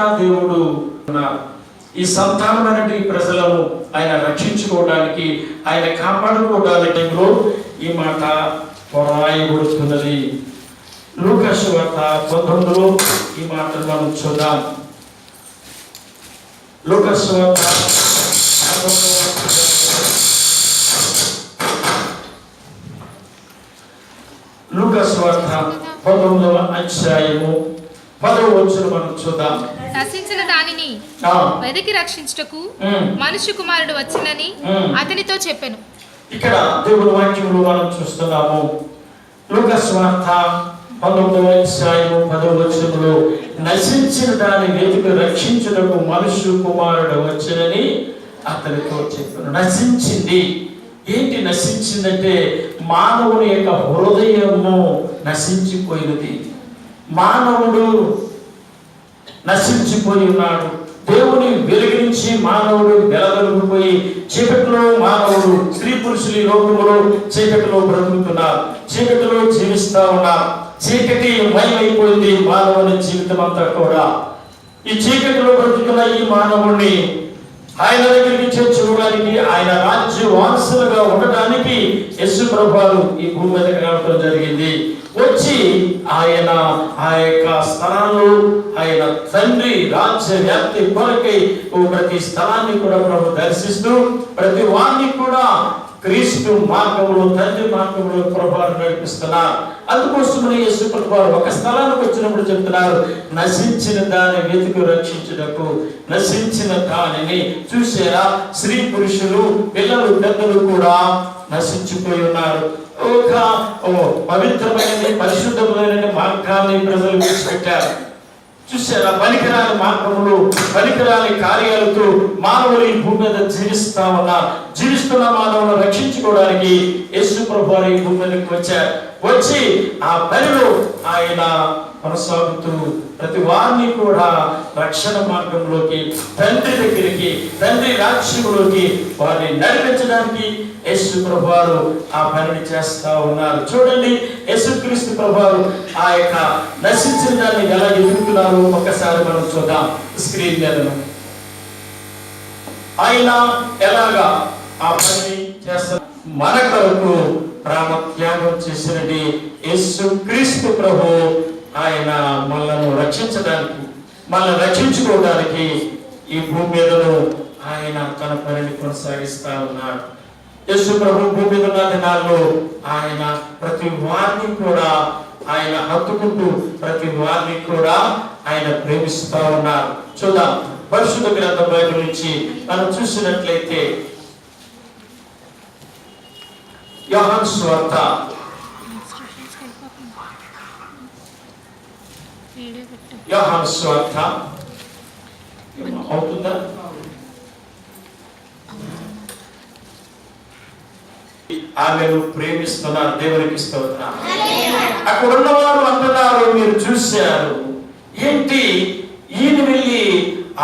దేవుడు ఈ సంతానమైన ప్రజలను ఆయన రక్షించుకోవడానికి, ఆయన కాపాడుకోవడానికి ఈ మాట రాయబడుతున్నది. లూకా సువార్త 19లో ఈ మాటను మనం చూద్దాం. లూకా సువార్త 19వ అధ్యాయము 10వ వచనం మనం చూద్దాం. నశించిన దానిని వెదకి రక్షించుటకు మనుష్య కుమారుడు వచ్చినని అతనితో చెప్పెను. ఇక్కడ దేవుని వాక్యంలో మనం చూస్తున్నాము. లూకా సువార్త 19వ అధ్యాయము 10వ వచనంలో నశించిన దాని వెదకి రక్షించుటకు మనుష్య కుమారుడు వచ్చినని అతనితో చెప్పెను. నశించింది ఏంటి? నశించిందంటే మానవుని యొక్క హృదయము నశించిపోయినది. మానవుడు నశించిపోయి ఉన్నాడు. దేవుని వెలుగు నుంచి మానవుడు వెలగలిగిపోయి చీకటిలో మానవుడు, స్త్రీ పురుషులు ఈ లోకములో చీకటిలో బ్రతుకుతున్నారు, చీకటిలో జీవిస్తా ఉన్నారు. చీకటి మయమైపోయింది మానవుని జీవితం అంతా కూడా. ఈ చీకటిలో బ్రతుకున్న ఈ మానవుడిని ఆయన దగ్గరికి చేర్చుకోవడానికి, ఆయన రాజ్య వారసులుగా ఉండటానికి యేసు ప్రభువు ఈ భూమి మీదకి రావడం జరిగింది. వచ్చి ఆయన ఆ యొక్క స్థలాల్లో ఆయన తండ్రి రాజ్య వ్యాప్తి కొరకై ప్రతి స్థలాన్ని కూడా ప్రభు దర్శిస్తూ ప్రతి వారిని కూడా క్రీస్తు మార్గంలో, తండ్రి మార్గంలో ప్రభావం నడిపిస్తున్నారు. అందుకోసమని యేసు ప్రభువు ఒక స్థలానికి వచ్చినప్పుడు చెప్తున్నారు, నశించిన దాని వెతుకు రక్షించుటకు. నశించిన దానిని చూసారా? స్త్రీ పురుషులు, పిల్లలు, పెద్దలు కూడా నశించిపోయి ఉన్నారు. ఒక పవిత్రమైన పరిశుద్ధమైన మార్గాన్ని ప్రజలు విడిచిపెట్టారు. చూసారా? పనికిరాని మార్గములు, పనికిరాని కార్యాలతో మానవులు ఈ భూమి మీద జీవిస్తున్న మానవులను రక్షించుకోవడానికి యేసు ప్రభువు ఈ భూమి మీదకి వచ్చారు. వచ్చి ఆ పనిలో ఆయన కొనసాగుతూ ప్రతి వారిని కూడా రక్షణ మార్గంలోకి, తండ్రి దగ్గరికి, తండ్రి రాజ్యంలోకి వారిని నడిపించడానికి యేసు ప్రభువు ఆ పనిని చేస్తా ఉన్నారు. చూడండి, యేసుక్రీస్తు ప్రభువు ఆ యొక్క నశించిన దాన్ని ఎలా ఎదుగుతున్నారు ఒక్కసారి మనం చూద్దాం స్క్రీన్ మీద. ఆయన ఎలాగా ఆ పనిని చేస్తారు? మన కొరకు ప్రాణత్యాగం చేసినది యేసుక్రీస్తు ప్రభు. ఆయన మనల్ని రక్షించడానికి, మనల్ని రక్షించుకోవడానికి ఈ భూమి మీదను ఆయన తన పనిని కొనసాగిస్తా ఉన్నాడు. యేసు ప్రభు భూమి మీద ఉన్న దినాల్లో ఆయన ప్రతి వారిని కూడా ఆయన హత్తుకుంటూ ప్రతి వారిని కూడా ఆయన ప్రేమిస్తూ ఉన్నారు. చూద్దాం పరిశుద్ధ గ్రంథం బైబిల్ నుంచి మనం చూసినట్లయితే యోహాను సువార్త అవుతుందా? ఆమెను ప్రేమిస్తున్నారు. దేవునికి స్తోత్రం. అక్కడ ఉన్నవారు అంటున్నారు, మీరు చూశారు ఏంటి? ఈయన వెళ్ళి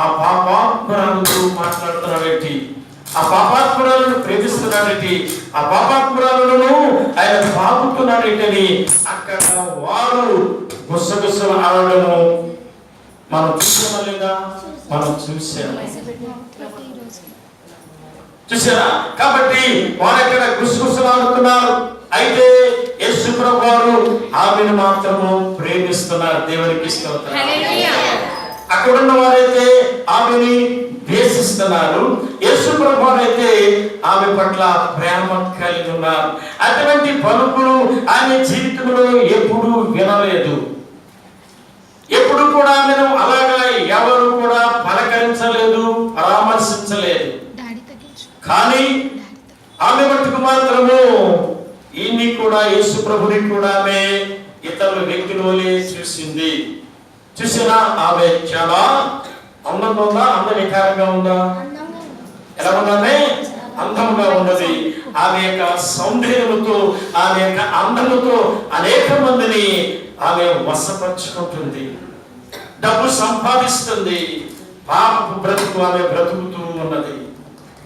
ఆ పాపాత్మరాలతో మాట్లాడుతున్నాడేంటి? ఆ పాపాత్మరాలను ప్రేమిస్తున్నాడేంటి? ఆ పాపాత్మరాలను ఆయన పాపుతున్నాడేంటని అక్కడ వారు గుసగుసలు ఆడడము మనం చూసామా లేదా? మనం చూసారా? కాబట్టి వారు ఎక్కడ గుసగుసలాడుతున్నారు. అయితే యేసు ప్రభువు ఆమెను మాత్రము ప్రేమిస్తున్నారు. దేవునికి స్తోత్రం. అక్కడ ఉన్న వారైతే ఆమెని ద్వేషిస్తున్నారు. యేసు ప్రభువు అయితే ఆమె పట్ల ప్రేమ కలిగి ఉన్నారు. అటువంటి పలుకులు ఆమె జీవితంలో ఎప్పుడూ వినలేదు. ఎప్పుడు కూడా ఆమెను అలాగా ఎవరు కూడా పలకరించలేదు, పరామర్శించలేదు. కానీ ఆమె మట్టుకు మాత్రము ఈయన్ని కూడా, యేసు ప్రభుని కూడా ఆమె ఇతరుల వ్యక్తులే చూసింది. చూసినా ఆమె చాలా అందంగా ఉందా? అందవికారంగా ఉందా? ఎలా ఉన్నది? అందంగా ఉన్నది. ఆమె యొక్క సౌందర్యముతో, ఆమె యొక్క అందముతో అనేక మందిని ఆమె వశపరుచుకుంటుంది. డబ్బు సంపాదిస్తుంది. పాపపు బ్రతుకు ఆమె బ్రతుకుతూ ఉన్నది.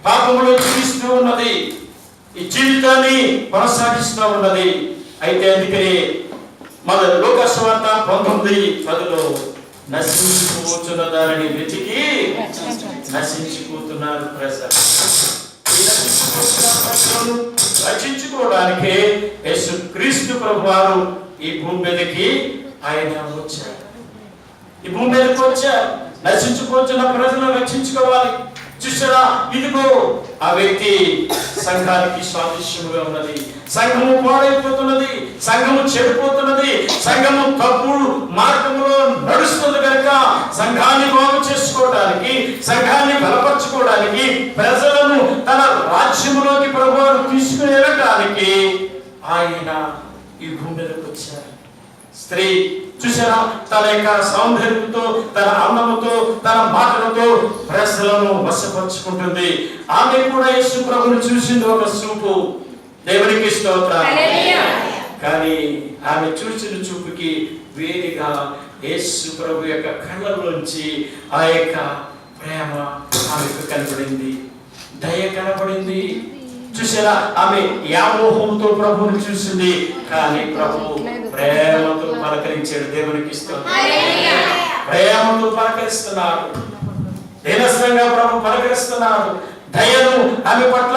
పాపములో జీవిస్తూ ఉన్నది. ఈ జీవితాన్ని కొనసాగిస్తూ ఉన్నది. అయితే అందుకని మన లూకా సువార్త 19:10 నశించిపోతున్న దానిని వెతికి నశించిపోతున్నారు ప్రజలు. ఈ నశించిపోతున్న ప్రజలను రక్షించుకోవడానికే యేసుక్రీస్తు ప్రభువారు ఈ భూమి మీదకి ఆయన వచ్చారు. ఈ భూమి మీదకి వచ్చారు. నశించిపోతున్న ప్రజలను రక్షించుకోవాలి. చూసారా, ఇదిగో ఆ వ్యక్తి సంఘానికి సాదృశ్యముగా ఉన్నది. సంఘము పాడైపోతున్నది, సంఘము చెడిపోతున్నది, సంఘము తప్పుడు మార్గంలో నడుస్తుంది కనుక సంఘాన్ని బాగు చేసుకోవడానికి, సంఘాన్ని బలపరచుకోవడానికి, ప్రజలను తన రాజ్యములోకి ప్రభువును తీసుకుని వెళ్ళడానికి ఆయన ఈ భూమి మీదకి వచ్చారు. స్త్రీ చూసారా, తన యొక్క సౌందర్యంతో, తన అందముతో, తన మాటలతో ప్రజలను వశపరుచుకుంటుంది. ఆమె కూడా యేసు ప్రభువును చూసింది ఒక చూపు. దేవునికి స్తోత్రం. కానీ ఆమె చూసిన చూపుకి వేరుగా యేసు ప్రభు యొక్క కళ్ళలోంచి ఆ యొక్క ప్రేమ ఆమెకు కనబడింది, దయ కనబడింది. చూసారా, ఆమె వ్యామోహంతో ప్రభువుని చూసింది, కానీ ప్రభు ప్రేమతో పలకరించాడు. దేవునికి స్తోత్రం. ప్రేమతో పలకరిస్తున్నాడు, దీనస్థంగా ప్రభు పలకరిస్తున్నాడు. దయను ఆమె పట్ల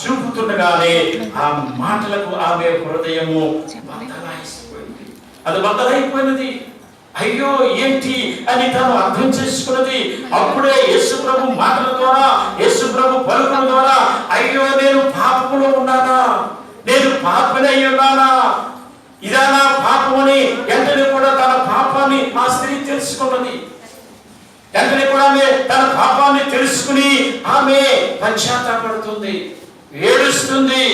చూపుతుండగానే ఆ మాటలకు ఆమె హృదయము బద్దలైపోయింది. అది బద్దలైపోయినది. అయ్యో ఏంటి అని తను అర్థం చేసుకున్నది. అప్పుడే యేసు ప్రభు మాటల ద్వారా, యేసు ప్రభు పలుకుల ద్వారా, అయ్యో నేను పాపములో ఉన్నానా, నేను పాపని అయి ఉన్నానా, ఇదా నా పాపమని వెంటనే కూడా తన పాపాన్ని ఆ స్త్రీ తెలుసుకున్నది. వెంటనే కూడా ఆమె తన పాపాన్ని తెలుసుకుని ఆమె పశ్చాత్తాపడుతుంది, ఏడుస్తుంది.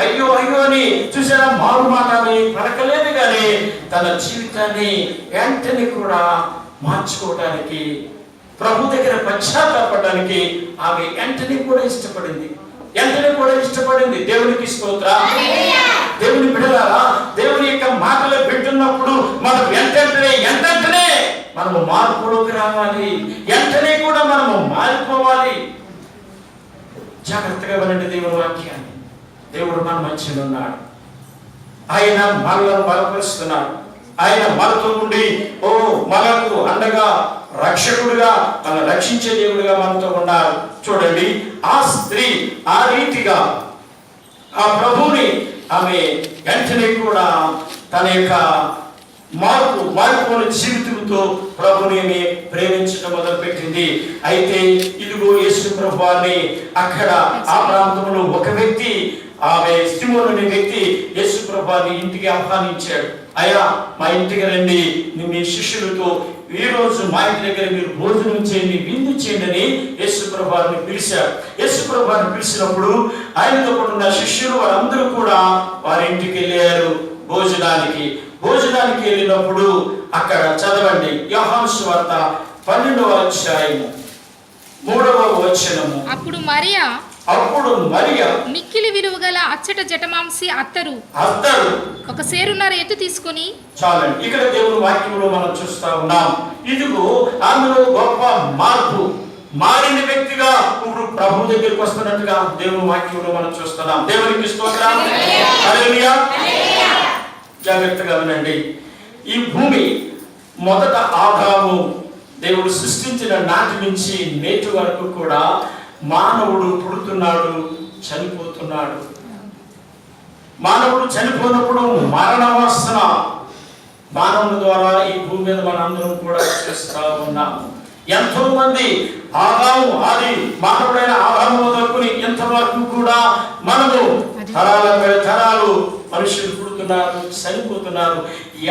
అయ్యో అయ్యో అని చూసారా, మారు మాటని పలకలేదు, కానీ తన జీవితాన్ని వెంటనే కూడా మార్చుకోవడానికి, ప్రభు దగ్గర పశ్చాత్తాపడడానికి ఆమె వెంటనే కూడా ఇష్టపడింది. దేవునికి స్తోత్రం. దేవుని బిడ్డలారా, దేవుని యొక్క మాటలు వింటున్నప్పుడు మనం వెంటనే మనము మార్పులోకి రావాలి. వెంటనే కూడా మనము మారిపోవాలి. జాగ్రత్తగా వినండి దేవుని వాక్యాన్ని. దేవుడు మన మధ్యలో ఉన్నాడు. ఆయన మనలను బలపరుస్తున్నాడు. ఆయన మనతో ఉండి మనకు అండగా, రక్షకుడుగా, మన రక్షించే దేవుడిగా మనతో ఉన్నారు. చూడండి, ఆ స్త్రీ ఆ రీతిగా ఆ ప్రభువుని ఆమె వెంటనే కూడా తన యొక్క మార్పుల జీవితంతో ప్రభుని ప్రేమించడం మొదలుపెట్టింది. అయితే ఇదిగో యేసు ప్రభువాన్ని అక్కడ ఆ ప్రాంతంలో ఒక వ్యక్తి, ఆమె సిమోను అనే వ్యక్తి యేసు ప్రభువాన్ని ఇంటికి ఆహ్వానించాడు. అయ్యా, మా ఇంటికి రండి, మీ శిష్యులతో ఈ రోజు మా ఇంటి దగ్గర మీరు భోజనం చేయండి, విందు చేయండి అని యేసు ప్రభువాన్ని పిలిచాడు. యేసు ప్రభువాన్ని పిలిచినప్పుడు ఆయనతో ఉన్న శిష్యులు వారందరూ కూడా వారి ఇంటికి వెళ్ళారు భోజనానికి వెళ్ళినప్పుడు అక్కడ చదవండి, యోహాను సువార్త 12వ అధ్యాయము 3వ వచనము. అప్పుడు మరియా మిక్కిలి విలువగల అచ్చట జటమాంసి అత్తరు ఒక సేరున్నర ఎత్తు తీసుకుని. చాలండి, ఇక్కడ దేవుని వాక్యంలో మనం చూస్తా ఉన్నాం. ఇదిగో ఆమెలో గొప్ప మార్పు, మారిన వ్యక్తిగా ఇప్పుడు ప్రభు దగ్గరికి వస్తున్నట్టుగా దేవుని వాక్యంలో మనం చూస్తున్నాం. దేవునికి స్తోత్రం. హల్లెలూయా. జాగ్రత్తగా వినండి. ఈ భూమి మొదట ఆదాము దేవుడు సృష్టించిన నాటి నుంచి నేటి వరకు కూడా మానవుడు పుడుతున్నాడు, చనిపోతున్నాడు. మానవుడు చనిపోయినప్పుడు మరణ వాసన మానవుని ద్వారా ఈ భూమి మీద మనందరం కూడా చూస్తూ ఉన్నాము. ఎంతో మంది ఆదాము ఆది మానవుడైన ఆదాము మొదలుకొని ఎంతవరకు కూడా మనము తరాలు మనుషులు పుడుతున్నారు, చనిపోతున్నారు.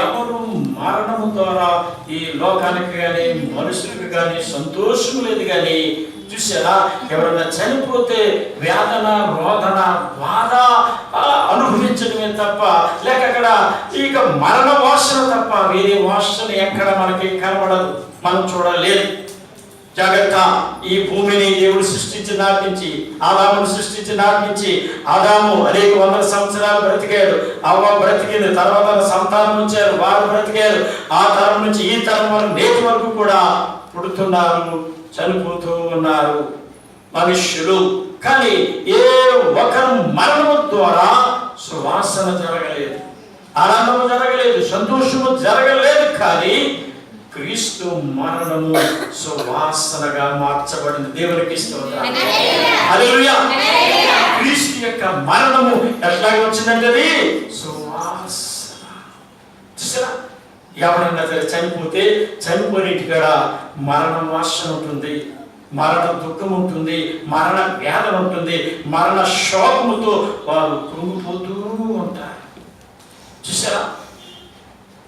ఎవరు మరణము ద్వారా ఈ లోకానికి కానీ మనుషులకు కానీ సంతోషం లేదు. కానీ చూసారా, ఎవరైనా చనిపోతే వేదన, రోదన, బాధ అనుభవించడమే తప్ప, లేక అక్కడ ఇక మరణ వాసన తప్ప వేరే వాసన ఎక్కడ మనకి కనబడదు, మనం చూడలేదు. జాగ్రత్త. ఈ భూమిని దేవుడు సృష్టించిన నాటి నుంచి, ఆదామును సృష్టించిన నాటి నుంచి, ఆదాము అనేక వందల సంవత్సరాలు బ్రతికాడు, అవ్వ బ్రతికింది, తర్వాత సంతానం వచ్చారు, వారు బ్రతికారు. ఆ తరం నుంచి ఈ తరం వరకు నేటి వరకు కూడా పుడుతున్నారు, చనిపోతూ ఉన్నారు మనుష్యులు. కానీ ఏ ఒకరు మరణము ద్వారా సువాసన జరగలేదు, ఆనందము జరగలేదు, సంతోషము జరగలేదు. క్రీస్తు మరణము సువాసనగా మార్చబడింది. దేవునికి స్తోత్రం. హల్లెలూయా. క్రీస్తు యొక్క మరణము ఎట్లా వచ్చిందంటే అది సువాసన. చూసారా, ఎవరన్నా సరే చనిపోతే చనిపోయినట్టు కూడా మరణం వాసన ఉంటుంది, మరణ దుఃఖం ఉంటుంది, మరణ వేదన ఉంటుంది, మరణ శోకముతో వారు కృంగిపోతూ ఉంటారు. చూసారా,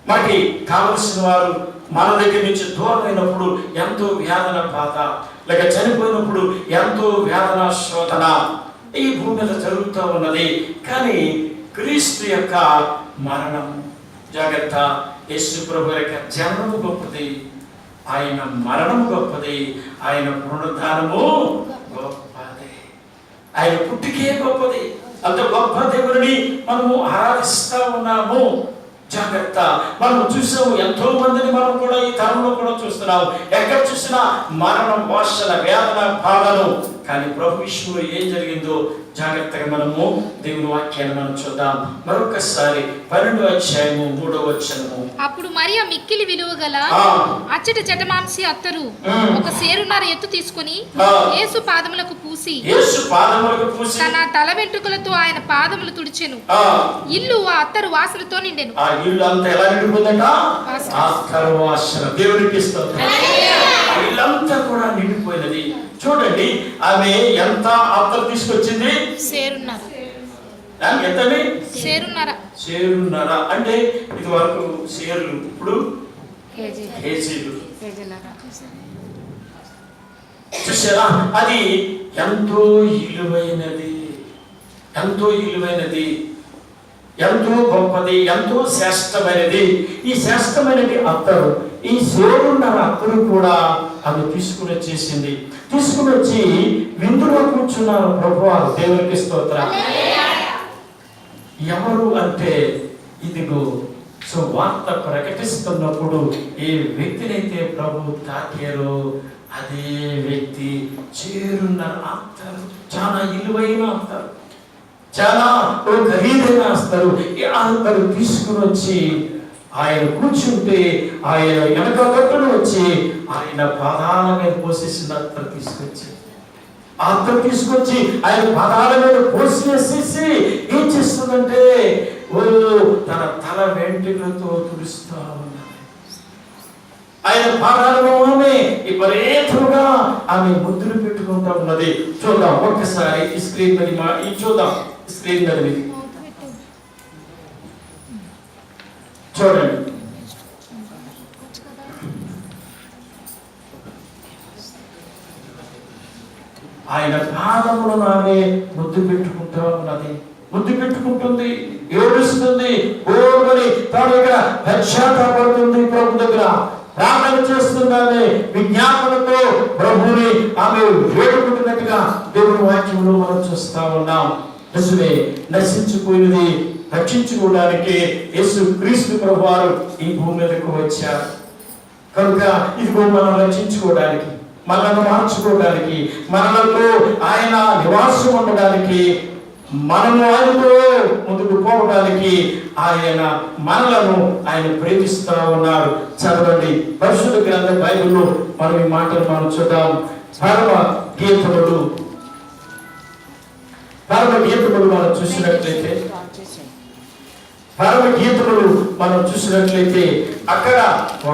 మనకి కావలసిన వారు మన దగ్గర నుంచి దూరమైనప్పుడు ఎంతో వేదన బాధ, లేక చనిపోయినప్పుడు ఎంతో వేదన శోధన ఈ భూమి మీద జరుగుతూ ఉన్నది. కానీ క్రీస్తు యొక్క మరణం జాగ్రత్త, యేసు ప్రభు యొక్క జన్మము గొప్పది, ఆయన మరణము గొప్పది, ఆయన పునరుద్ధానము గొప్పది, ఆయన పుట్టికే గొప్పది. అంత గొప్ప దేవుడిని మనము ఆరాధిస్తా ఉన్నాము. జాగ్రత్త, మనం చూసాము ఎంతో మందిని, మనం కూడా ఈ తరంలో కూడా చూస్తున్నాము. ఎక్కడ చూసినా మరణం వాసన వేదన బాధలు. కానీ ప్రభు విషయంలో ఏం జరిగిందో జాగ్రత్తగా మనము దేవుని వాక్యాన్ని మనం చూద్దాం. మరొకసారి 12వ అధ్యాయము 3వ వచనము. అప్పుడు మరియ మిక్కిలి విలువ గల అచ్చటి జటమాంసి అత్తరు ఒక సేరున్నర ఎత్తు తీసుకుని యేసు పాదములకు పూసి తన తల వెంట్రుకలతో ఆయన పాదములు తుడిచెను. ఇల్లు ఆ అత్తరు వాసనతో నిండెను. ఆ ఇల్లు అంతా ఎలా నిండిపోయిందట? అత్తరు వాసన. దేవునికి స్తోత్రం. ఇల్లంతా కూడా నిండిపోయినది. చూడండి, ఆమె ఎంత అత్తరు తీసుకొచ్చింది? సేరున్నర అంటే ఇది వరకు సేర్లు, ఇప్పుడు కేజీలు. చూసారా, అది ఎంతో ఇలువైనది, ఎంతో ఇలువైనది, ఎంతో గొప్పది, ఎంతో శ్రేష్టమైనది. ఈ శ్రేష్టమైనది అత్తరు, ఈ సేరున్నర అత్తరు కూడా ఆమె తీసుకుని వచ్చేసింది. తీసుకుని వచ్చి విందులో కూర్చున్నారు ప్రభువారు. దేవునికి స్తోత్రం. ఎవరు అంటే ఇదిగో వార్త ప్రకటిస్తున్నప్పుడు ఏ వ్యక్తినైతే ప్రభు తాకారో అదే వ్యక్తి చేరున్నర అత్తరు. చాలా ఇలువైన అత్తరు, చాలా ఖరీదైన అత్తరు. ఈ అత్తరు తీసుకుని వచ్చి ఆయన కూర్చుంటే ఆయన వెనక కట్టును వచ్చి ఆయన పాదాల మీద పోసేసిన అత్తరు తీసుకొచ్చి అత్తరు తీసుకొచ్చి ఆయన పాదాల మీద పోసేసేసి ఏం చేస్తుందంటే తన తల వెంట్రుకలతో తుడుస్తా ఉన్నది. ఆయన పాదాలను ఆమె విపరీతంగా ఆమె ముద్దులు పెట్టుకుంటా ఉన్నది. చూద్దాం ఒక్కసారి ఈ స్క్రీన్ మీద చూద్దాం. స్క్రీన్ మీద చూడండి. ఆయన పాదములను ఆమె ముద్దు పెట్టుకుంటూ ఉన్నది, ముద్దు పెట్టుకుంటుంది, ఏడుస్తుంది, ఓమని తాను ఇక్కడ పశ్చాత్తాపడుతుంది, ప్రభు దగ్గర ప్రార్థన చేస్తుందని విజ్ఞాపనతో ప్రభుని ఆమె వేడుకుంటున్నట్టుగా దేవుని వాక్యంలో మనం చూస్తా ఉన్నాం. నిజమే, నశించిపోయినది రక్షించుకోవడానికి యేసు క్రీస్తు ప్రభువారు ఈ భూమి మీదకు వచ్చారు. కనుక ఇదిగో మనం రక్షించుకోవడానికి, మనల్ని మార్చుకోవడానికి, మనలతో ఆయన నివాసం ఉండడానికి, మనము ఆయనతో ముందుకు పోవడానికి ఆయన మనలను ఆయన ప్రేమిస్తూ ఉన్నారు. చదవండి పరిశుద్ధ గ్రంథ బైబిల్లో మనం ఈ మాటలు మనం చూద్దాం. పరమ గీతములు మనం చూసినట్లయితే మనం చూసినట్లయితే అక్కడ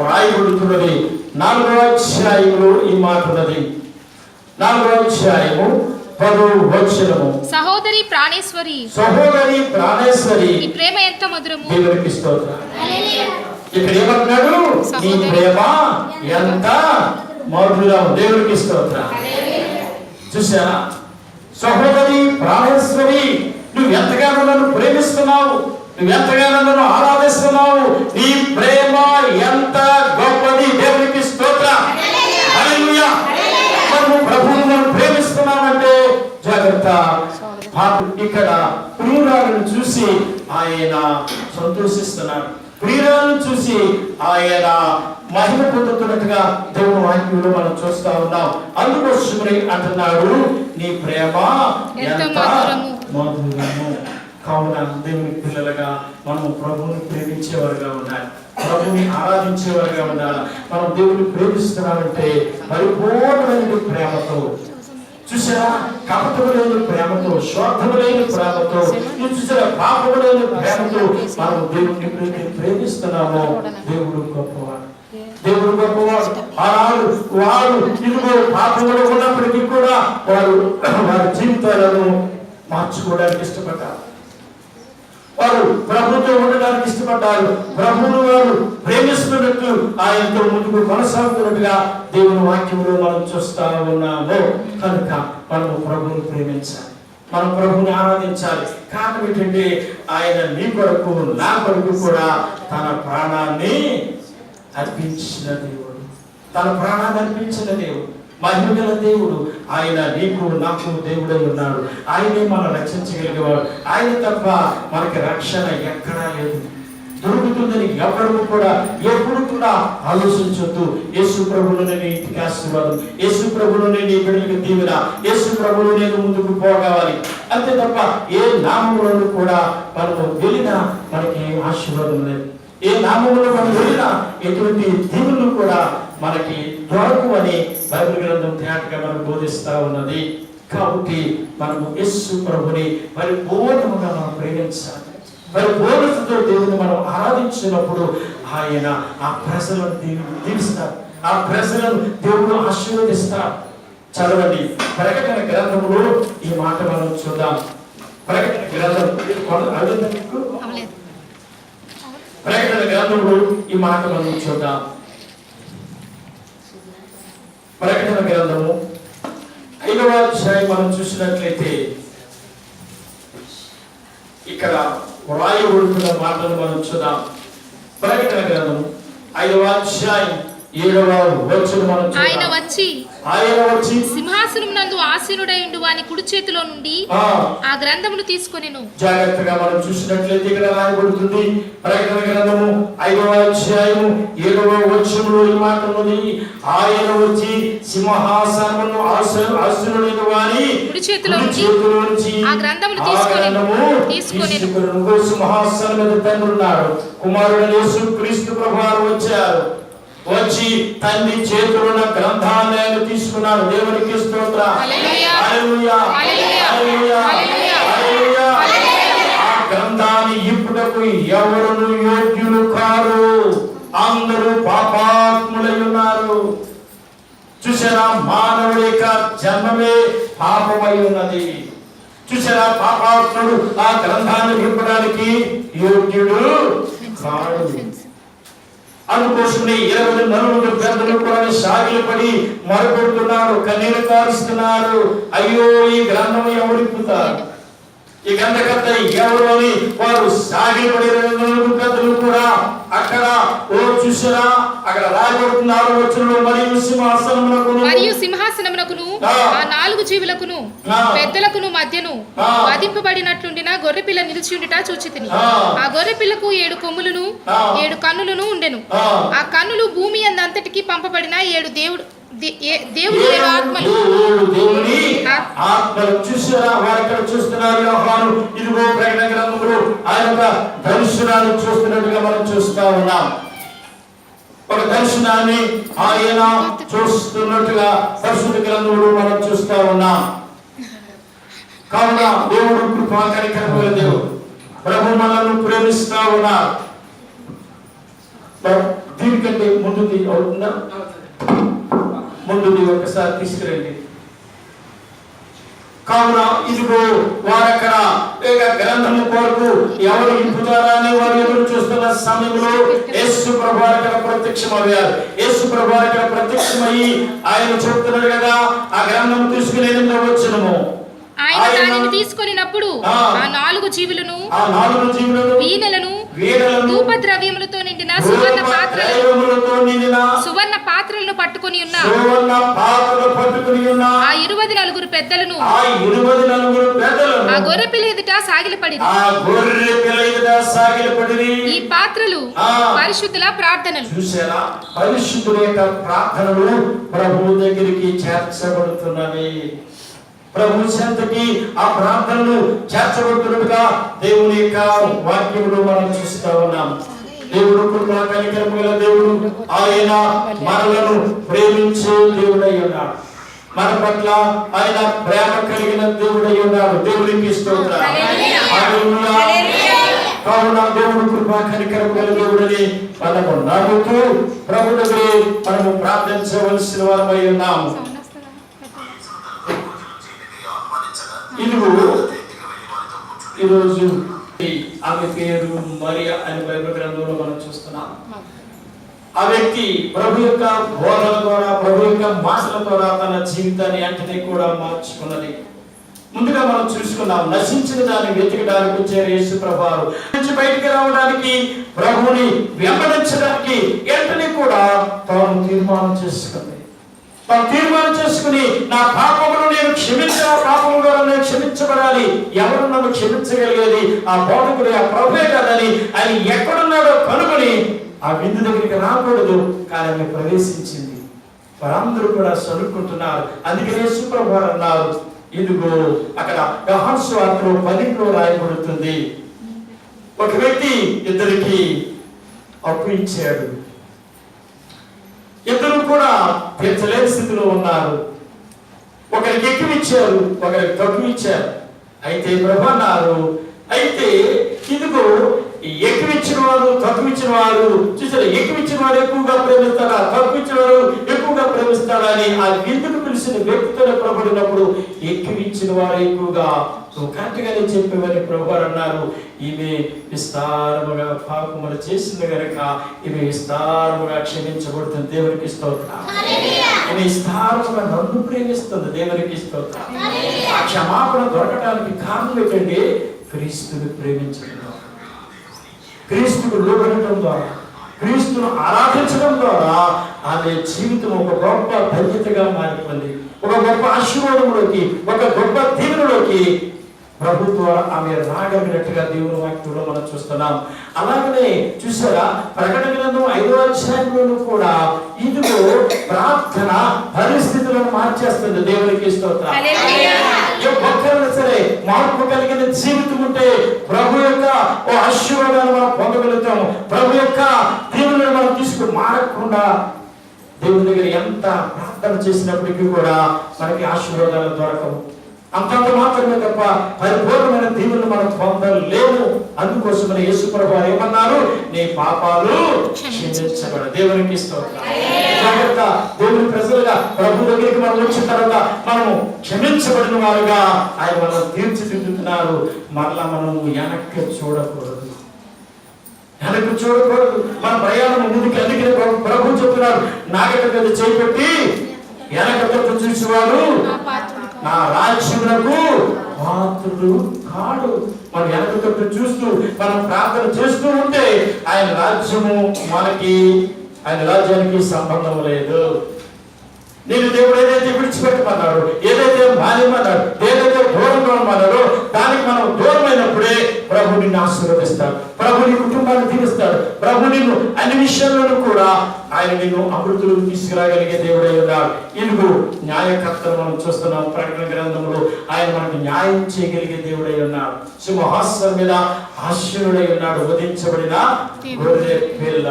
రాయబడుతున్నది 4వ అధ్యాయంలో ఈ మాట ఉన్నది. 4వ అధ్యాయము 10వ వచనము. సహోదరి ప్రాణేశ్వరి ఈ ప్రేమ ఎంత మధురము. దేవునికి స్తోత్రం. ఇక్కడ ఏమంటున్నాడు? ఈ ప్రేమ ఎంత మధురం. దేవునికి స్తోత్రం. చూసారా, సహోదరి ప్రాణేశ్వరి, నువ్వు ఎంతగానో నన్ను ప్రేమిస్తున్నావు, నువ్వు ఎంతగానో నన్ను ఆరాధిస్తున్నావు, నీ ప్రేమ ఎంత గొప్పది. దేవునికి స్తోత్రం. హల్లెలూయా. మనము ప్రభువును మనం ప్రేమిస్తున్నామంటే జాగ్రత్త. ఇక్కడ ప్రియురాలను చూసి ఆయన సంతోషిస్తున్నాడు, ప్రియురాలను చూసి ఆయన మహిమ పొందుతున్నట్టుగా దేవుని వాక్యంలో మనం చూస్తా ఉన్నాం. అందుకోసమని అంటున్నాడు, నీ ప్రేమ ఎంత మధురము. కావున దేవుని పిల్లలుగా మనము ప్రభువుని ప్రేమించేవారుగా ఉండాలి. ప్రభుని ఆరాధించేవారుగా ఉండాలి. మనం దేవుని ప్రేమిస్తున్నామంటే పరిపూర్ణమైన ప్రేమతో, చూసారా, కపటములైన ప్రేమతో, స్వార్థములైన ప్రేమతో, చూసారా, పాపములైన ప్రేమతో మనం దేవుడిని ప్రేమిస్తున్నామో దేవుడు గొప్పవాడు. దేవుడు గొప్పవాడు. ఆనాడు వారు ఇదిగో పాపములు ఉన్నప్పటికీ కూడా వారి జీవితాలను మార్చుకోవడానికి ఇష్టపడ్డారు. వారు ప్రభుతో ఉండడానికి ఇష్టపడ్డారు. ప్రభువును వారు ప్రేమిస్తున్నట్టు ఆయనతో ముందుకు కొనసాగుతున్నట్టుగా దేవుని వాక్యంలో మనం చూస్తా ఉన్నాము. కనుక మనము ప్రభువును ప్రేమించాలి, మనం ప్రభువుని ఆరాధించాలి. కారణం ఏంటంటే ఆయన నీ కొరకు నా కొరకు కూడా తన ప్రాణాన్ని అర్పించిన దేవుడు, తన ప్రాణాన్ని అర్పించిన దేవుడు, మహిమగల దేవుడు. ఆయన నీకు నాకు దేవుడై ఉన్నాడు. ఆయనే మనం రక్షించగలిగేవాడు. ఆయన తప్ప మనకి రక్షణ ఎక్కడా లేదు. దొరుకుతుందని ఎవరు కూడా ఎప్పుడు కూడా ఆలోచించొద్దు. యేసు ప్రభువులో నేను ఇంటికి ఆశీర్వాదం, యేసు ప్రభువులో నేను ఈ బిడ్డలకు దీవెన, యేసు ప్రభువులో నేను ముందుకు పోగవాలి అంతే తప్ప ఏ నామములను కూడా మనము వెళ్ళినా మనకి ఆశీర్వాదం లేదు. ఏ నామములో మనం వెళ్ళినా ఎటువంటి దీవులు కూడా మనకి దొరకు అని బైబిల్ గ్రంథం తేటగా మనకు బోధిస్తా ఉన్నది. కాబట్టి మనము యేసు ప్రభుని పరిపూర్ణంగా మనం ప్రేమించాలి. పరిపూర్ణతతో దేవుని మనం ఆరాధించినప్పుడు ఆయన ఆ ప్రజలను దీవిస్తారు, ఆ ప్రజలను దేవుడు ఆశీర్వదిస్తారు. చదవండి, ప్రకటన గ్రంథంలో ఈ మాట మనం చూద్దాం. ప్రకటన గ్రంథం ప్రకటన గ్రంథంలో ఈ మాట మనం చూద్దాం. ప్రకటన గ్రంథము 5వ అధ్యాయం మనం చూసినట్లయితే ఇక్కడ వ్రాయబడుతున్న మాటలు మనం చూద్దాం. ప్రకటన గ్రంథము 5వ అధ్యాయం 7వ వచనం మనం చూద్దాం. ఆయన వచ్చి సింహాసనమునందు ఆసీనుడైండు వాని కుడి చేతిలో నుండి ఆ గ్రంథమును తీసుకొనెను. జాగ్రత్తగా మనం చూసినట్లయితే ఇక్కడ రాయబడుతుంది. ప్రకటన గ్రంథము 5వ అధ్యాయం 7వ వచనంలో ఈ మాట ఉన్నది. ఆయన వచ్చి సింహాసనమును ఆసీనుడైన వాని కుడి చేతిలో నుంచి ఆ గ్రంథమును తీసుకొనెను. సింహాసనం మీద తండ్రి ఉన్నాడు, కుమారుడు యేసు క్రీస్తు ప్రభువారు వచ్చారు. వచ్చి తండ్రి చేతిలో ఉన్న గ్రంథాన్ని ఆయన తీసుకున్నాడు. దేవునికి స్తోత్రం. హల్లెలూయా, హల్లెలూయా, హల్లెలూయా. ఆ గ్రంథాన్ని ఇప్పుడకు ఎవరును యోగ్యులు కారు, అందరూ పాపాత్ములై ఉన్నారు. చూసారా, మానవుడి యొక్క జన్మమే పాపమై ఉన్నది. చూసారా, పాపాత్ముడు ఆ గ్రంథాన్ని విప్పడానికి యోగ్యుడు కాడు. అందుకోసమే 20 నలుగురు పెద్దలు కూడా సాగిలపడి మొరపెడుతున్నారు, కన్నీరు కారుస్తున్నారు. అయ్యో, ఈ గ్రంథం ఎవరు ఇప్పుతారు, ఈ గ్రంథకర్త ఎవరు అని వారు సాగిలపడి 20 నలుగురు పెద్దలు కూడా అక్కడ చూసారా, అక్కడ రాయబడుతున్నారు వచనంలో, మరియు సింహాసనమునకును ఆ 4 జీవులకును పెద్దలకును మధ్యను వధింపబడినట్లుండిన గొర్రెపిల్ల నిలిచి ఉండుట చూచితిని. ఆ గొర్రెపిల్లకు 7 కొమ్ములను 7 కన్నులను ఉండెను. ఆ కన్నులు భూమి అంతటికి పంపబడిన 7 దేవుని ఆత్మలు. చూసారా, వారు ఇక్కడ చూస్తున్నారు. యోహాను ఇదిగో ప్రకటన గ్రంథంలో ఆయన దర్శనాన్ని చూస్తున్నట్టుగా మనం చూస్తా ఉన్నాం. ఒక దర్శనాన్ని ఆయన చూస్తున్నట్టుగా పరిశుద్ధ గ్రంథంలో మనం చూస్తా ఉన్నాం. కావున దేవుడు కృపాకరికరమైన దేవుడు, ప్రభు మనల్ని ప్రేమిస్తా ఉన్నారు. దీనికంటే ముందుది అవుతుందా? ముందుది ఒకసారి తీసుకురండి. కావున ఇదిగో వారక్కడ గ్రంథము కొరకు ఎవరు ఇంపుతారా అని వారు ఎదురు చూస్తున్న సమయంలో యేసు ప్రభువారు అక్కడ ప్రత్యక్షమయ్యారు. యేసు ప్రభువారు అక్కడ ప్రత్యక్షమయ్యి ఆయన చెప్తున్నాడు కదా, ఆ గ్రంథం తీసుకుని 8వ వచనము, ఆయన దానిని తీసుకొనినప్పుడు ఆ 4 జీవులను వీణలను ధూపద్రవ్యములతో నిండిన సువర్ణ పాత్రలను పట్టుకొని ఉన్న ఆ 24 పెద్దలను ఆ గొర్రెపిల్ల ఎదుట సాగిలపడిరి. ఈ పాత్రలు పరిశుద్ధుల ప్రార్థనలు. చూసారా, పరిశుద్ధుల యొక్క ప్రార్థనలు ప్రభువు దగ్గరికి చేర్చబడుతున్నవి. ప్రభు చెంతకి ఆ ప్రార్థనలు చేర్చబడుతున్నట్టుగా దేవుని యొక్క వాక్యములో మనం చూస్తా ఉన్నాం. దేవుడు కృపా కనికరము గల దేవుడు. ఆయన మనలను ప్రేమించే దేవుడై ఉన్నాడు. మన పట్ల ఆయన ప్రేమ కలిగిన దేవుడై ఉన్నాడు. దేవునికి స్తోత్రం. హల్లెలూయా. కావున దేవుడు కృపా కనికరము గల దేవుడని మనము నమ్ముతూ ప్రభు దగ్గర మనము ప్రార్థించవలసిన వారమై ఉన్నాము. ఈరోజు ఆమె పేరు మరియా అని బైబిల్ గ్రంథంలో మనం చూస్తున్నాం. ఆ వ్యక్తి ప్రభు యొక్క బోధల ద్వారా, ప్రభు యొక్క మాటల ద్వారా తన జీవితాన్ని అంటనే కూడా మార్చుకున్నది. ముందుగా మనం చూసుకున్నాం, నశించిన దాన్ని వెతకడానికి వచ్చారు యేసు ప్రభువారు. నుంచి బయటికి రావడానికి, ప్రభువుని వెంబడించడానికి వెంటనే కూడా తాను తీర్మానం చేసుకుంది. తాను తీర్మానం చేసుకుని నా పాపమును నేను పాపము ద్వారా నేను క్షమించబడాలి. ఎవరు నన్ను క్షమించగలిగేది? ఆ బోధకుడు, ఆ ప్రభువే కాదని ఆయన ఎక్కడున్నాడో కనుగొని ఆ విందు దగ్గరికి రాకూడదు, కానీ ఆమె ప్రవేశించింది. వారందరూ కూడా చదువుకుంటున్నారు. అందుకనే యేసు ప్రభువారు అన్నారు, ఇదిగో అక్కడ యోహాను సువార్తలో 10లో రాయబడుతుంది, ఒక వ్యక్తి ఇద్దరికి అప్పు ఇచ్చాడు. ఇద్దరు కూడా తీర్చలేని స్థితిలో ఉన్నారు. ఒకరికి ఎక్కువ ఇచ్చారు, ఒకరికి తక్కువ ఇచ్చారు. అయితే ప్రభు అన్నారు, అయితే ఇదిగో ఎక్కువ ఇచ్చిన వారు, తక్కువ ఇచ్చిన వారు చూసారు. ఎక్కువ ఇచ్చిన వారు ఎక్కువగా ప్రేమిస్తారా, తక్కువ ఇచ్చిన వారు ఎక్కువగా ప్రేమిస్తారా అని ఆ విందుకు పిలిచిన వ్యక్తితో ప్రభడినప్పుడు ఎక్కువ ఇచ్చిన వారు ఎక్కువగా కరెక్ట్గానే చెప్పేవని ప్రభు అన్నారు. ఈమె విస్తారముగా పాపములు చేసింది కనుక ఈమె విస్తారముగా క్షమించబడుతుంది. దేవునికి స్తోత్రం. ఈమె విస్తారముగా నన్ను ప్రేమిస్తుంది. దేవునికి స్తోత్రం. ఆ క్షమాపణ దొరకడానికి కారణం ఏంటంటే క్రీస్తుని ప్రేమించడం, క్రీస్తుకు లోబడటం ద్వారా, క్రీస్తును ఆరాధించడం ద్వారా ఆమె జీవితం ఒక గొప్ప ధన్యతగా మారిపోయింది. ఒక గొప్ప ఆశీర్వాదంలోకి, ఒక గొప్ప దీవెనలోకి ప్రభు ద్వారా ఆమె రాగలిగినట్టుగా దేవుని వాక్యంలో మనం చూస్తున్నాం. అలాగనే చూసారా, ప్రకటన గ్రంథం 5వ అధ్యాయంలోనూ కూడా ఇదిగో ప్రార్థన పరిస్థితులను మార్చేస్తుంది. దేవునికి స్తోత్రం. ఒక్కరైనా సరే మార్పు కలిగిన జీవితం ఉంటే ప్రభు యొక్క ఓ ఆశీర్వాదాన్ని మనం పొందగలుగుతాము. ప్రభు యొక్క దీవెనలను మనం తీసుకుని మారకుండా దేవుని దగ్గర ఎంత ప్రార్థన చేసినప్పటికీ కూడా మనకి ఆశీర్వాదాలు దొరకవు. అంతంత మాత్రమే తప్ప పరిపూర్ణమైన దీవెనలు మనం పొందలేము. అందుకోసమని యేసు ప్రభువారు ఏమన్నారు? నీ పాపాలు క్షమించబడు. దేవునికి స్తోత్రం. జాగ్రత్త. దేవుని ప్రజలుగా ప్రభు దగ్గరికి మనం వచ్చిన తర్వాత మనము క్షమించబడిన వారుగా ఆయన మనం తీర్చిదిద్దుతున్నారు. మరలా మనము వెనక్కి చూడకూడదు, వెనక్కి చూడకూడదు. మన ప్రయాణం ముందుకు. అందుకని ప్రభు చెప్తున్నారు, నాగట మీద చేపెట్టి వెనక చూసేవాడు నా రాజ్యమునకు పాత్రుడు కాడు. మనం వెనక తట్టు చూస్తూ మనం ప్రార్థన చేస్తూ ఉంటే ఆయన రాజ్యము మనకి, ఆయన రాజ్యానికి సంబంధం లేదు. నేను దేవుడు ఏదైతే విడిచిపెట్టమన్నాడు, ఏదైతే మానేమన్నాడు, ఏదైతే దూరంగా ఉన్నాడో దానికి మనం దూరమైనప్పుడే ప్రభు నిన్ను ఆశీర్వదిస్తాడు, ప్రభు నీ కుటుంబాన్ని దీవిస్తాడు, ప్రభు నిన్ను అన్ని విషయాల్లోనూ కూడా ఆయన నిన్ను అమృతులకు తీసుకురాగలిగే దేవుడై ఉన్నాడు. ఇరుగు న్యాయకర్తను మనం చూస్తున్నాం. ప్రకటన గ్రంథంలో ఆయన మనకు న్యాయం చేయగలిగే దేవుడై ఉన్నాడు. సింహాసనం మీద ఆశీనుడై ఉన్నాడు. వధించబడిన గొర్రె పిల్ల.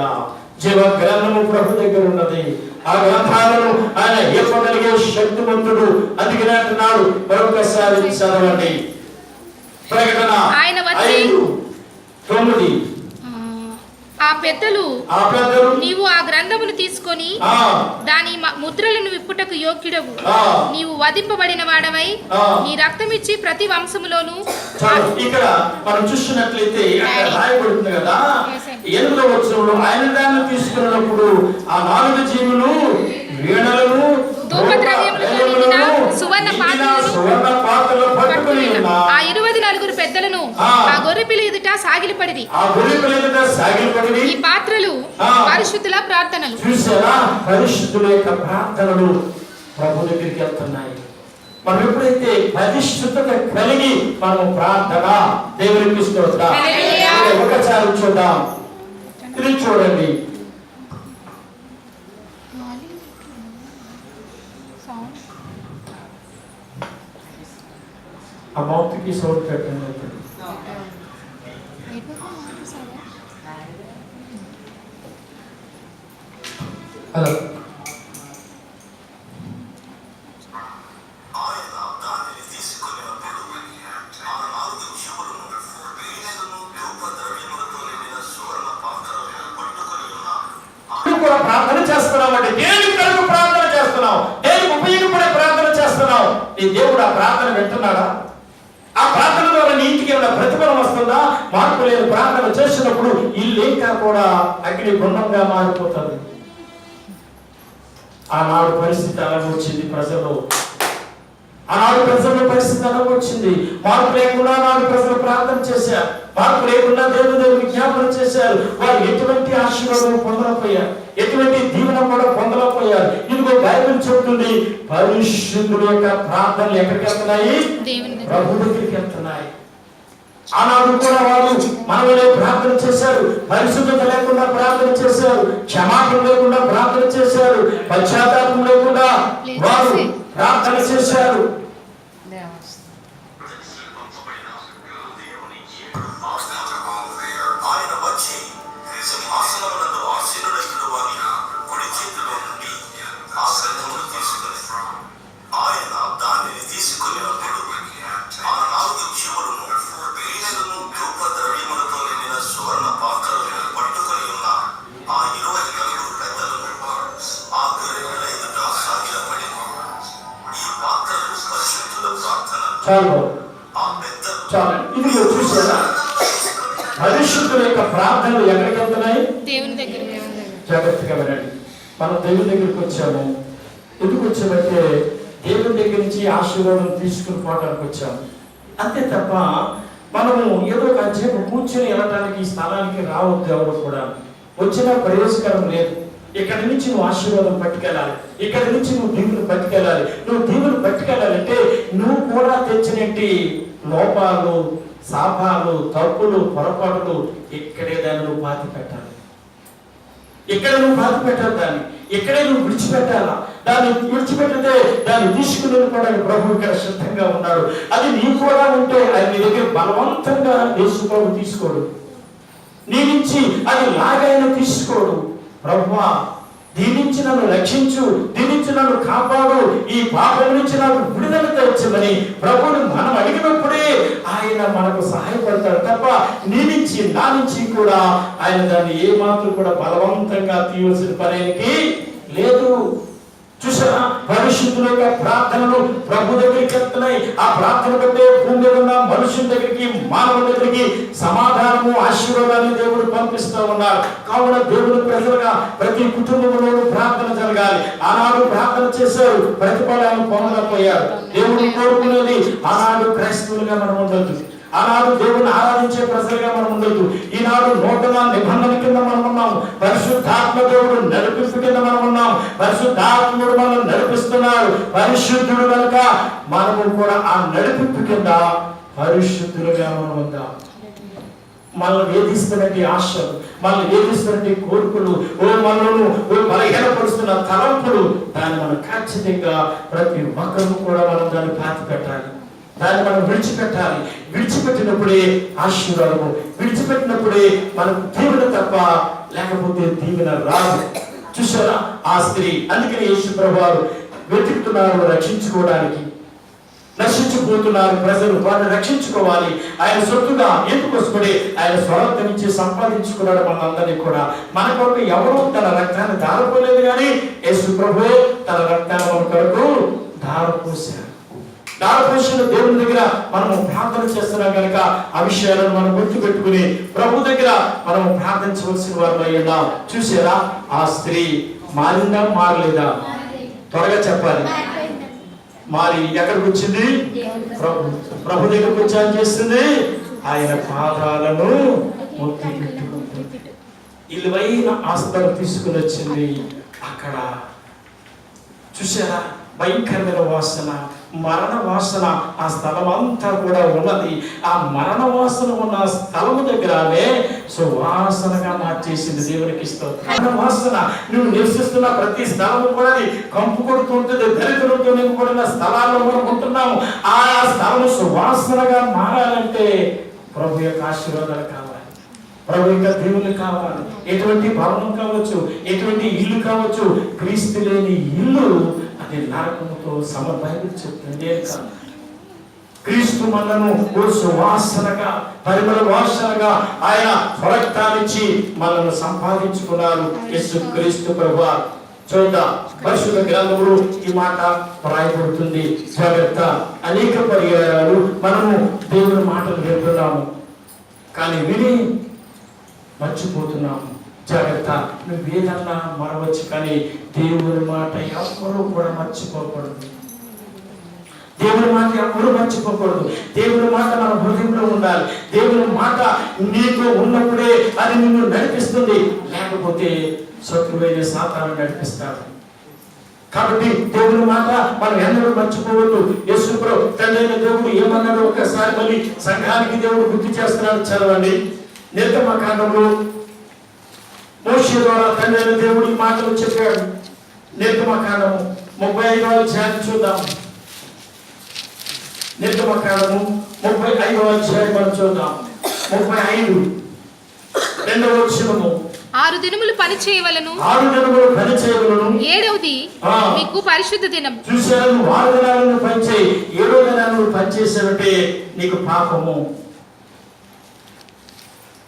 జీవ గ్రంథము ప్రభు దగ్గర ఉన్నది. ఆ గ్రంథాలను ఆయన ఇవ్వగలిగే శక్తివంతుడు. అందుకనే అంటున్నాడు, మరొకసారి చదవండి. ప్రకటన 5:9. ఆ పెద్దలు నీవు ఆ గ్రంథమును తీసుకొని దాని ముద్రలను విప్పుటకు యోగ్యుడవు, నీవు వధింపబడిన వాడవై నీ రక్తమిచ్చి ప్రతి వంశములోను. ఇక్కడ మనం చూసినట్లయితే రాయబడుతుంది కదా, 8వ వచనంలో ఆయన దాన్ని తీసుకున్నప్పుడు ఆ 4 జీవులు వీణలను సువర్ణ పాత్రలు పట్టుకుని ఆ 24 పెద్దలను ఆ గొర్రెపిల్ల ఎదుట సాగిలపడిరి. ఈ పాత్రలు పరిశుద్ధుల ప్రార్థనలు. చూసారా, పరిశుద్ధుల యొక్క ప్రార్థనలు ప్రభు దగ్గరికి వెళ్తున్నాయి. మనం ఎప్పుడైతే పరిశుద్ధత కలిగి మనం ప్రార్థన దేవునికి స్తోత్రం. ఒకసారి చూద్దాం, ఇది చూడండి. ఆ మౌత్కి సౌండ్ పెట్టండి. హలో ప్రార్థన చేస్తున్నామంటే దేనికి కొరకు ప్రార్థన చేస్తున్నావు? దేనికి ఉపయోగపడే ప్రార్థన చేస్తున్నావు? నీ దేవుడు ఆ ప్రార్థన వింటున్నాడా? ఆ ప్రార్థన ద్వారా నీ ఇంటికి ఏమైనా ప్రతిఫలం వస్తుందా? మార్పు లేని ప్రార్థన చేసినప్పుడు ఇల్లు ఇంకా కూడా అగ్ని గుండంగా మారిపోతుంది. ఆనాడు పరిస్థితి అలాగే వచ్చింది ప్రజల్లో. ఆనాడు ప్రజల పరిస్థితి అలాగే వచ్చింది. మార్పు లేకుండా ఆనాడు ప్రజలు ప్రార్థన చేశారు. మార్పు లేకుండా దేవుని విజ్ఞాపన చేశారు. వారు ఎటువంటి ఆశీర్వాదం పొందలేకపోయారు, ఎటువంటి దీవెన కూడా పొందలేకపోయారు. ఇదిగో బైబిల్ చెప్తుంది, పరిశుద్ధుల యొక్క ప్రార్థనలు ఎక్కడికి వెళ్తున్నాయి? ప్రభు దగ్గరికి వెళ్తున్నాయి. ఆనాడు కూడా వారు మనవలే ప్రార్థన చేశారు, పరిశుద్ధత లేకుండా ప్రార్థన చేశారు, క్షమాపణ లేకుండా ప్రార్థన చేశారు, పశ్చాత్తాపం లేకుండా వారు ప్రార్థన చేశారు. చాలు చాలు. ఇది చూసారా, పరిశుద్ధుల యొక్క ప్రార్థనలు ఎక్కడికి వెళ్తున్నాయి? దేవుని దగ్గర. జాగ్రత్తగా వినండి. మనం దేవుని దగ్గరికి వచ్చాము. ఎందుకు వచ్చామంటే దేవుని దగ్గర నుంచి ఆశీర్వాదం తీసుకుని పోవడానికి వచ్చాము, అంతే తప్ప మనము ఏదో ఒక సేపు కూర్చొని వెళ్ళటానికి ఈ స్థలానికి రావద్దు. ఎవరు కూడా వచ్చినా ప్రయోజకరం లేదు. ఇక్కడి నుంచి నువ్వు ఆశీర్వాదం పట్టుకెళ్ళాలి, ఇక్కడి నుంచి నువ్వు దీవులు పట్టుకెళ్ళాలి. నువ్వు దీవులు పట్టుకెళ్ళాలంటే నువ్వు కూడా తెచ్చినట్టు లోపాలు, శాపాలు, తప్పులు, పొరపాటులు ఇక్కడే దాన్ని నువ్వు పాతి పెట్టాలి. ఇక్కడ నువ్వు పాతి పెట్టాలి, దాన్ని ఇక్కడే నువ్వు విడిచిపెట్టాలా. దాన్ని విడిచిపెట్టితే దాన్ని తీసుకుని వెళ్ళిపోవడానికి ప్రభు ఇక్కడ సిద్ధంగా ఉన్నాడు. అది నీ కూడా ఉంటే ఆయన నీ దగ్గర బలవంతంగా యేసు ప్రభు తీసుకోడు, నీ నుంచి అది లాగైనా తీసుకోడు. ప్రభువా, దీని నుంచి నన్ను రక్షించు, దీని నుంచి నన్ను కాపాడు, ఈ పాపం నుంచి నాకు విడుదల తెచ్చమని ప్రభువుని మనం అడిగినప్పుడే ఆయన మనకు సహాయపడతాడు తప్ప నీ నుంచి నా నుంచి కూడా ఆయన దాన్ని ఏమాత్రం కూడా బలవంతంగా తీయవలసిన పనికి లేదు. చూసారా, పరిశుద్ధుల యొక్క ప్రార్థనలు ప్రభు దగ్గరికి వెళ్తున్నాయి. ఆ ప్రార్థన బట్టే భూమి మీద ఉన్న మనుషుల దగ్గరికి, మానవుల దగ్గరికి సమాధానము, ఆశీర్వాదాన్ని దేవుడు పంపిస్తూ ఉన్నారు. కావున దేవుని ప్రజలుగా ప్రతి కుటుంబంలోనూ ప్రార్థన జరగాలి. ఆనాడు ప్రార్థన చేశారు, ప్రతిఫలాన్ని పొందలేకపోయారు. దేవుడు కోరుకునేది ఆనాడు క్రైస్తవులుగా మనం ఉండొద్దు, ఆనాడు దేవుని ఆరాధించే ప్రజలుగా మనం ఉండొద్దు. ఈనాడు నూతన నిబంధన కింద మనం ఉన్నాము, పరిశుద్ధాత్మ దేవుడు నడిపింపు కింద మనం ఉన్నాం. పరిశుద్ధాత్ముడు మనం నడిపిస్తున్నాడు, పరిశుద్ధుడు కనుక మనము కూడా ఆ నడిపింపు కింద పరిశుద్ధులుగా మనం ఉందాం. మనల్ని వేధిస్తున్నట్టు ఆశలు, మనల్ని వేధిస్తున్నట్టు కోరికలు, మనను బలహీనపరుస్తున్న తలంపులు, దాన్ని మనం ఖచ్చితంగా ప్రతి ఒక్కరు కూడా మనం దాన్ని పాతి పెట్టాలి, దాన్ని మనం విడిచిపెట్టాలి. విడిచిపెట్టినప్పుడే ఆశీర్వాదము, విడిచిపెట్టినప్పుడే మనకు దీవెన తప్ప లేకపోతే దీవెన రాదు. చూసారా ఆ స్త్రీ, అందుకని యేసు ప్రభువారు వెతుకుతున్నారు రక్షించుకోవడానికి. నశించిపోతున్నారు ప్రజలు, వారిని రక్షించుకోవాలి. ఆయన సొత్తుగా ఎందుకోసమని ఆయన స్వరత నుంచి సంపాదించుకున్నాడు మనందరినీ కూడా. మన కొరకు ఎవరు తన రక్తాన్ని ధారపోలేదు, కానీ యేసు ప్రభువే తన రక్తాన్ని మన కొరకు ధారపోశారు. దారపోషణ దేవుని దగ్గర మనము ప్రార్థన చేస్తున్నాం కనుక ఆ విషయాలను మనం గుర్తుపెట్టుకుని ప్రభు దగ్గర మనము ప్రార్థించవలసిన వారు అయి ఉన్నాం. చూసారా, ఆ స్త్రీ మారిందా మారలేదా? త్వరగా చెప్పాలి. మారి ఎక్కడికి వచ్చింది? ప్రభు దగ్గరకు వచ్చి ఏం చేస్తుంది? ఆయన పాదాలను మొత్తి పెట్టుకుంటుంది. ఇలువైన ఆస్తులను తీసుకుని వచ్చింది. అక్కడ చూసారా, భయంకరమైన వాసన, మరణ వాసన ఆ స్థలం అంతా కూడా ఉన్నది. ఆ మరణ వాసన ఉన్న స్థలము దగ్గరనే సువాసనగా మార్చేసింది. దేవునికి ఇష్టం. మరణ వాసన నువ్వు నివసిస్తున్న ప్రతి స్థలము కూడా కంపు కొడుతూ ఉంటుంది. దరిద్రంతో నింపబడిన స్థలాల్లో మనం ఉంటున్నాము. ఆ స్థలము సువాసనగా మారాలంటే ప్రభు యొక్క ఆశీర్వాదాలు కావాలి. ప్రభు ఇంకా దేవుళ్ళు కావాలి. ఎటువంటి భవనం కావచ్చు, ఎటువంటి ఇల్లు కావచ్చు, క్రీస్తు లేని ఇల్లు అది నరకముతో బైబిల్ చెప్తుంది. క్రీస్తు మనను సువాసనగా, పరిమళ వాసనగా ఆయన రక్తాన్నిచ్చి మనల్ని సంపాదించుకున్నారు యేసు క్రీస్తు ప్రభువా. చూద్దాం, పరిశుద్ధ గ్రంథంలో ఈ మాట రాయబడుతుంది. జాగ్రత్త. అనేక పర్యాయాలు మనము దేవుని మాటలు వింటున్నాము, కానీ విని మర్చిపోతున్నాము. జాగ్రత్త. నువ్వు ఏదన్నా మరవచ్చు, కానీ దేవుని మాట ఎవరు కూడా మర్చిపోకూడదు. దేవుని మాట ఎవరు మర్చిపోకూడదు. దేవుని మాట మన హృదయంలో ఉండాలి. దేవుని మాట నీకు ఉన్నప్పుడే అది నిన్ను నడిపిస్తుంది, లేకపోతే శత్రువైన సాతాను నడిపిస్తాడు. కాబట్టి దేవుని మాట మనం ఎన్నడూ మర్చిపోవద్దు. యేసు ప్రభు తండ్రి దేవుడు ఏమన్నాడు ఒకసారి మళ్ళీ సంఘానికి దేవుడు గుర్తు చేస్తున్నాడు. చదవండి. నిర్గమకాండంలో మోషే ద్వారా తండ్రి దేవుడు ఈ మాటలు చెప్పాడు. నిర్గమకాండము 35వ అధ్యాయం చూద్దాం. నిర్గమకాండము 35వ అధ్యాయం మనం చూద్దాం. 35 2వ వచనము. 6 దినములు పని చేయవలను, 6 దినములు పని చేయవలను, 7వది మీకు పరిశుద్ధ దినం. చూశారు, 6 దినాలను పని చేయి, 7వ దినాలను పని చేసావంటే నీకు పాపము.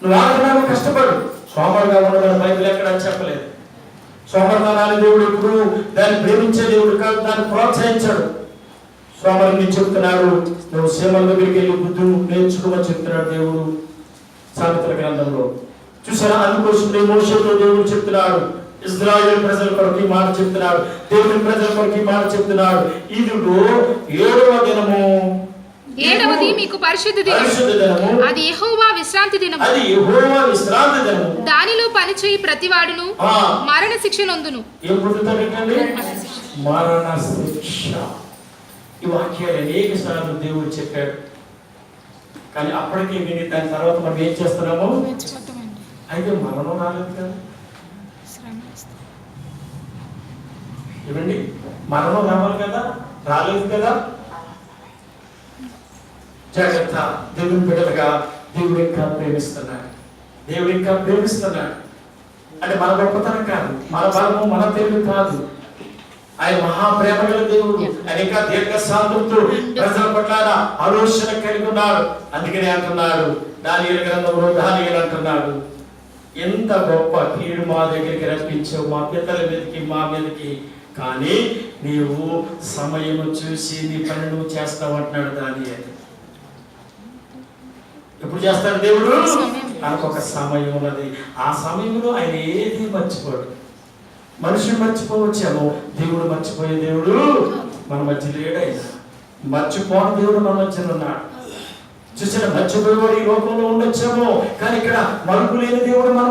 నువ్వు 6 దినాలు కష్టపడు. సోమరుగా ఉండదని బైబిల్ ఎక్కడ చెప్పలేదు. సోమరుగానాలు దేవుడు ఎప్పుడు దాన్ని ప్రేమించే దేవుడు కాదు, దాన్ని ప్రోత్సహించాడు. సోమరుని చెప్తున్నాడు, నువ్వు సేమల దగ్గరికి వెళ్ళి బుద్ధి నేర్చుకోమని చెప్తున్నాడు దేవుడు సామెతల గ్రంథంలో. చూసారా, అందుకోసమే మోషేతో దేవుడు చెప్తున్నాడు. ఇశ్రాయేలు ప్రజల కొరకు ఈ మాట చెప్తున్నాడు. దేవుని ప్రజల కొరకు ఈ మాట చెప్తున్నాడు. ఇదిగో 7వ దినము, 7వది మీకు పరిశుద్ధ దినము, అది యెహోవా విశ్రాంతి దినము, అది యెహోవా విశ్రాంతి దినము. దానిలో పని చేయి ప్రతివాడును మరణ శిక్ష నొందును. ఏం పొందుతాడండి? మరణ శిక్ష. ఈ వాక్యాలు అనేక సార్లు దేవుడు చెప్పాడు, కానీ అప్పటికే విని దాని తర్వాత మనం ఏం చేస్తున్నాము? అయితే మరణం రాలేదు కదా. ఏమండి, మరణం రావాలి కదా, రాలేదు కదా. జాగ్రత్త. దేవుని బిడ్డలుగా దేవుడు ఇంకా ప్రేమిస్తున్నాడు. దేవుడు ఇంకా ప్రేమిస్తున్నాడు. అంటే మన గొప్పతనం కాదు, మన బలము, మన తెలివి కాదు. ఆయన మహాప్రేమ గల దేవుడు. ఆయన ఇంకా దీర్ఘశాంతంతో ప్రజల పట్ల ఆలోచన కలిగి ఉన్నాడు. అందుకనే అంటున్నాడు దానియేలు గ్రంథంలో, దానియేలు అంటున్నాడు, ఎంత గొప్ప కీడు మా దగ్గరికి రప్పించావు, మా పితల మీదకి, మా మీదకి, కానీ నీవు సమయము చూసి నీ పని నువ్వు చేస్తావు అంటున్నాడు దానియేలు. ఎప్పుడు చేస్తాడు దేవుడు? ఆయనకు ఒక సమయం ఉన్నది. ఆ సమయంలో ఆయన ఏది మర్చిపోడు. మనుషులు మర్చిపోవచ్చేమో, దేవుడు మర్చిపోయే దేవుడు మన మధ్య లేడైనా. మర్చిపోని దేవుడు మన మధ్య ఉన్నాడు. చూసిన మర్చిపోయేవాడు ఈ లోకంలో ఉండొచ్చేమో, కానీ ఇక్కడ మరుపు లేని దేవుడు మన